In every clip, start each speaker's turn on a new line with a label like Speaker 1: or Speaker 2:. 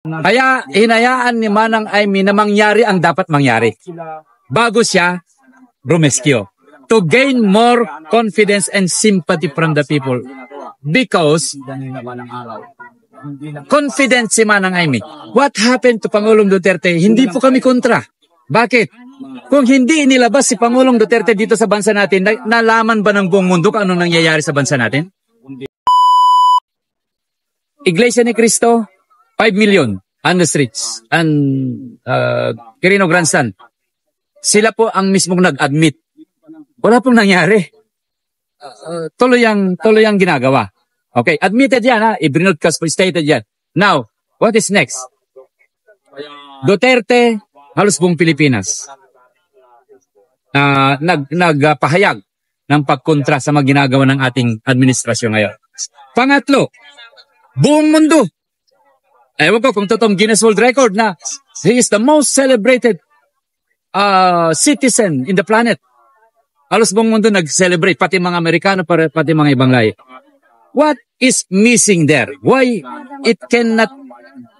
Speaker 1: Kaya hinayaan ni Manang Aimee na mangyari ang dapat mangyari bago siya rumeskyo, to gain more confidence and sympathy from the people. Because confident si Manang Aimee. What happened to Pangulong Duterte? Hindi po kami kontra. Bakit? Kung hindi inilabas si Pangulong Duterte dito sa bansa natin, nalaman ba ng buong mundo kung anong nangyayari sa bansa natin? Iglesia ni Cristo, 5 million on the streets. And Quirino Grandstand, sila po ang mismong nag-admit. Wala pong nangyari. Tuloy ang ginagawa. Okay, admitted yan ha. I-broadcast po, stated yan. Now, what is next? Duterte, halos buong Pilipinas. Nagpahayag ng pagkontra sa mga ginagawa ng ating administrasyon ngayon. Pangatlo, buong mundo. Ewan ko kung totoong Guinness World Record na he is the most celebrated citizen in the planet. Halos buong mundo nag-celebrate, pati mga Amerikano, pati mga ibang lahi. What is missing there? Why it cannot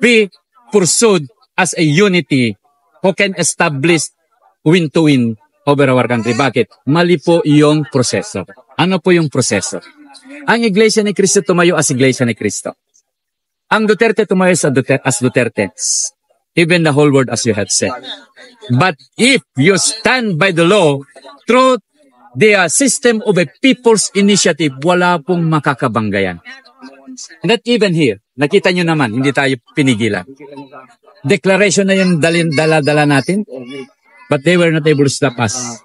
Speaker 1: be pursued as a unity who can establish win-to-win over our country? Bakit? Mali po yung proseso. Ano po yung proseso? Ang Iglesia ni Cristo tumayo as Iglesia ni Cristo. Ang Duterte tumayo as Duterte. Even the whole world as you have said. But if you stand by the law through the system of a people's initiative, wala pong makakabanggayan. Not even here. Nakita nyo naman, hindi tayo pinigilan. Declaration na yung dala-dala natin, but they were not able to stop us.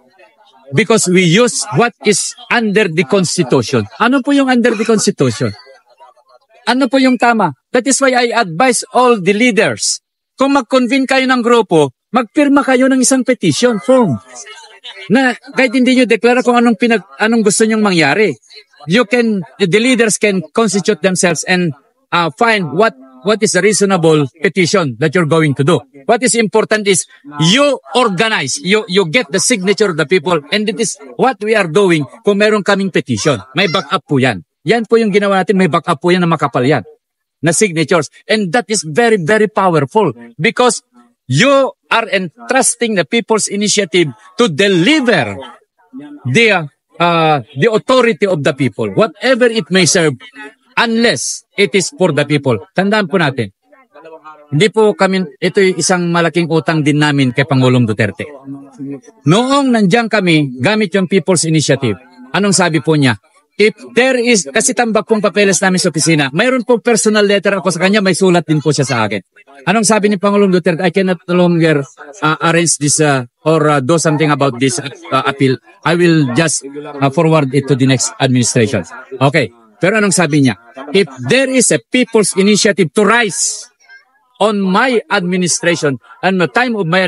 Speaker 1: Because we use what is under the Constitution. Ano po yung under the Constitution? Ano po yung tama? That is why I advise all the leaders, kung mag-convene kayo ng grupo, magpirma kayo ng isang petition form. Na kahit hindi nyo deklara kung anong gusto nyong mangyari. The leaders can constitute themselves and find what is a reasonable petition that you're going to do. What is important is you organize, you get the signature of the people, and it is what we are doing kung meron kaming petition. May backup po yan. Yan po yung ginawa natin, may backup po yan na makapal yan, na signatures. And that is very, very powerful because you are entrusting the people's initiative to deliver the authority of the people, whatever it may serve, unless it is for the people. Tandaan po natin, hindi po kami, ito yung isang malaking utang din namin kay Pangulong Duterte. Noong nandiyan kami, gamit yung people's initiative, anong sabi po niya? If there is, kasi tambak pong papeles namin sa opisina, mayroon po personal letter ako sa kanya, may sulat din po siya sa akin. Anong sabi ni Pangulong Duterte? I cannot longer arrange this or do something about this appeal. I will just forward it to the next administration. Okay. Pero anong sabi niya? If there is a people's initiative to rise on my administration and the time of my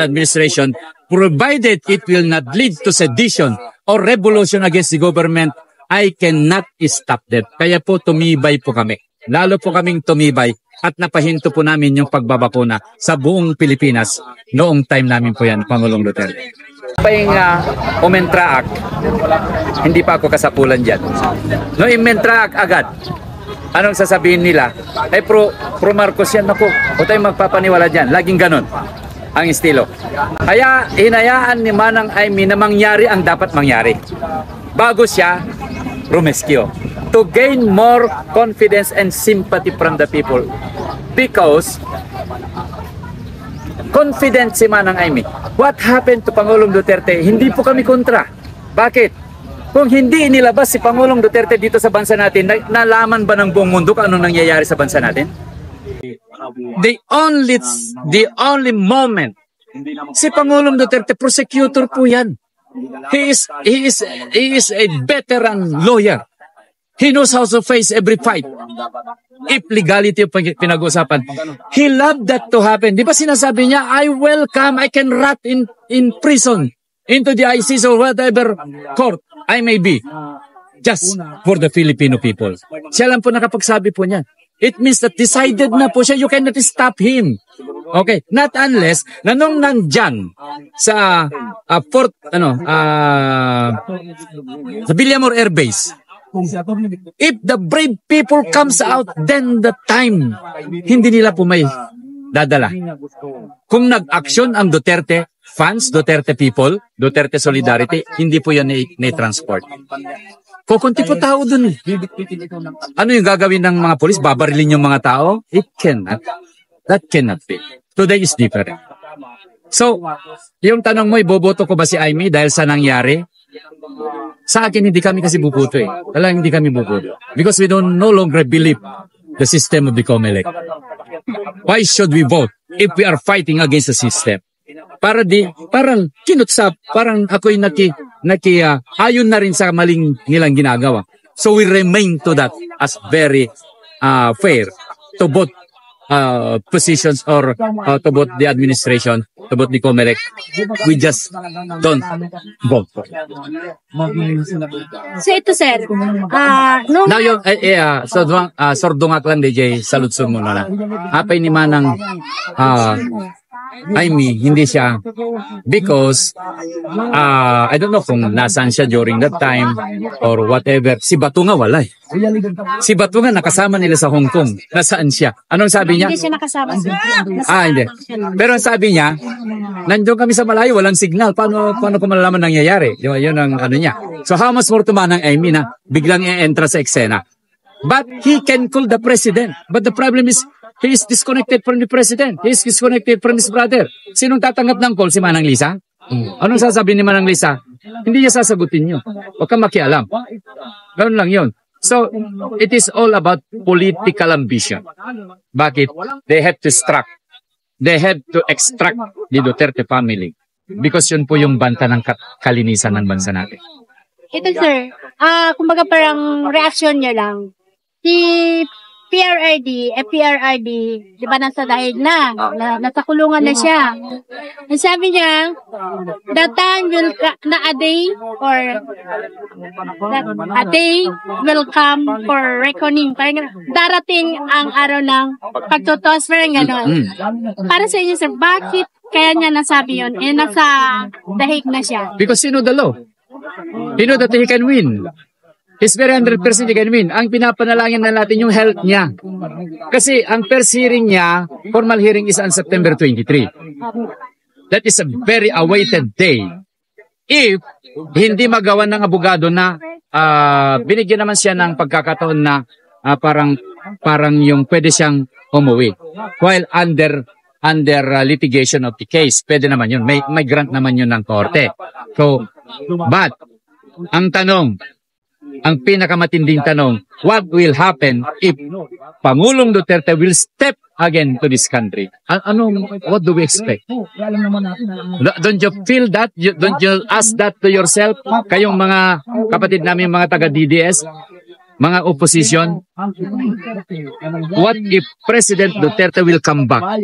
Speaker 1: administration, provided it will not lead to sedition or revolution against the government, I cannot stop that. Kaya po tumibay po kami. Lalo po kaming tumibay at napahinto po namin yung pagbabakuna sa buong Pilipinas noong time namin po yan, Pangulong Duterte. Paying Umentra Act, hindi pa ako kasapulan dyan. No, Umentra Act agad. Anong sasabihin nila? Ay pro Marcos yan, naku. O tayo magpapaniwala dyan. Laging ganon ang estilo. Kaya hinayaan ni Manang Aimee na mangyari ang dapat mangyari bago siya rumeskyo, to gain more confidence and sympathy from the people. Because confident si Manang Aimee. What happened to Pangulong Duterte? Hindi po kami kontra. Bakit? Kung hindi inilabas si Pangulong Duterte dito sa bansa natin, nalaman ba ng buong mundo kung anong nangyayari sa bansa natin? The only moment si Pangulong Duterte, prosecutor po yan. He is a veteran lawyer. He knows how to face every fight. If legality yung pinag-usapan. He loved that to happen. Di ba sinasabi niya, I can rot in prison, into the ICC or whatever court I may be, just for the Filipino people. Siya lang po nakapagsabi po niyan. It means that decided na po siya, you cannot stop him. Okay, not unless na nung nandyan sa sa Villamor Air Base, If the brave people comes out, then the time, hindi nila po may dadala. Kung nag-action ang Duterte fans, Duterte people, Duterte solidarity, hindi po yan na-transport. Kukunti po tao dun. Ano yung gagawin ng mga polis? Babarilin yung mga tao? It cannot. That cannot be. Today is different. So, yung tanong mo, iboboto ko ba si Amy dahil sa nangyari? Sa akin, hindi kami kasi buboto eh. Talagang hindi kami buboto. Because we don't no longer believe the system of the COMELEC. Why should we vote if we are fighting against the system? Parang kinutsap, parang ako'y ayon na rin sa maling nilang ginagawa. So we remain to that as very fair to both positions or to both the administration, to both the COMELEC. We just don't vote.
Speaker 2: So ito sir,
Speaker 1: Now yung sordong aklan DJ saludsod mo na lang. Apay ni manang hindi siya because I don't know kung nasaan siya during that time or whatever. Si Bato nga wala eh. Si Bato nga nakasama nila sa Hong Kong. Nasaan siya? Anong sabi niya?
Speaker 2: hindi siya nakasama sir.
Speaker 1: Hindi. Pero ang sabi niya, nandiyon kami sa malayo, walang signal. Paano ko malalaman nangyayari? Di ba? Yun ang ano niya. So how much more tumanang Amy na biglang i-entra sa eksena? But he can call the president. But the problem is, he is disconnected from the president. He is disconnected from his brother. Sinong tatanggap ng call? Si Manang Lisa? Anong sasabihin ni Manang Lisa? Hindi niya sasagutin yun. Huwag kang makialam. Ganoon lang yun. So, it is all about political ambition. Bakit? They have to extract the Duterte family. Because yun po yung banta ng kalinisan ng bansa natin.
Speaker 2: Ito sir, kumbaga parang reaction niya lang. Si PRRD, di ba nasa dahil nasa kulungan na siya. Ang sabi niya, the time will a day will come for reckoning. Parang darating ang araw ng pagtutos, parang gano'n. Para sa inyo sir, bakit kaya niya nasabi yun? Nasa dahig na siya.
Speaker 1: Because you know the law. You know that he can win. He's very 100% he can win. Ang pinapanalangin na natin yung health niya. Kasi ang first hearing niya, formal hearing is on September 23. That is a very awaited day. If hindi magawa ng abogado na binigyan naman siya ng pagkakataon na parang yung pwede siyang umuwi. While under litigation of the case, pwede naman yun. May grant naman yun ng korte. So, but, ang tanong, ang pinakamatinding tanong, what will happen if Pangulong Duterte will step again to this country? What do we expect? Don't you feel that? Don't you ask that to yourself? Kayong mga kapatid namin, mga taga-DDS, mga opposition, what if President Duterte will come back?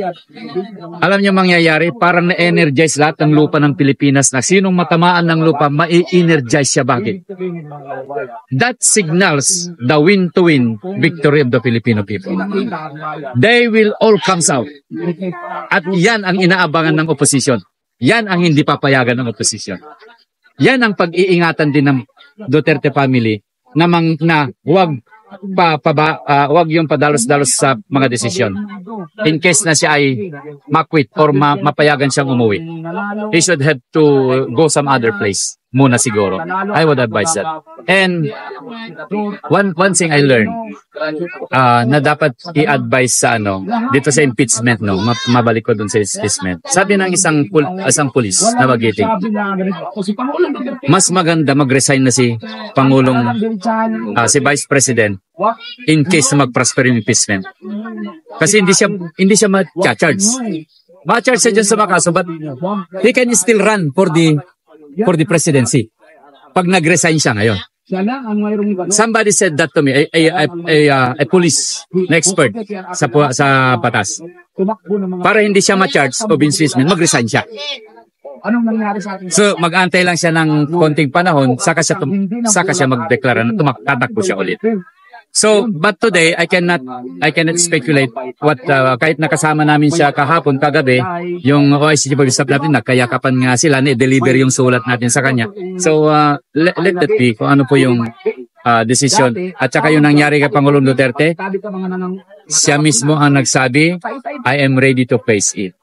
Speaker 1: Alam niyo mangyayari, parang na-energize lahat ng lupa ng Pilipinas na sinong matamaan ng lupa, ma-energize siya. Bakit? That signals the win-to-win victory of the Filipino people. They will all come out. At yan ang inaabangan ng opposition. Yan ang hindi papayagan ng opposition. Yan ang pag-iingatan din ng Duterte family na wag yung padalos-dalos sa mga desisyon. In case na siya ay makwit or mapayagan siyang umuwi, he should have to go some other place muna siguro. I would advise that. And one thing I learned na dapat i-advise sa dito sa impeachment, mabalik ko dun sa impeachment. Sabi ng isang pulis na magiting, mas maganda mag-resign na si Pangulong si Vice President in case na mag-prosper yung impeachment. Kasi hindi siya ma-charge. Ma-charge siya dyan sa mga kaso, but he can still run for the presidency. Pag nag-resign siya ngayon. Somebody said that to me, a police na expert sa batas. Para hindi siya ma-charge of impeachment, mag-resign siya. So, mag-antay lang siya ng konting panahon, saka siya mag-deklara na tatakbo siya ulit. So, but today, I cannot speculate what, kahit nakasama namin siya kahapon, kagabi, yung OIC Chief of Staff natin, nagkayakapan nga sila, na-deliver yung sulat natin sa kanya. So, let that be, kung ano po yung decision. At saka yung nangyari kay Pangulong Duterte, siya mismo ang nagsabi, I am ready to face it.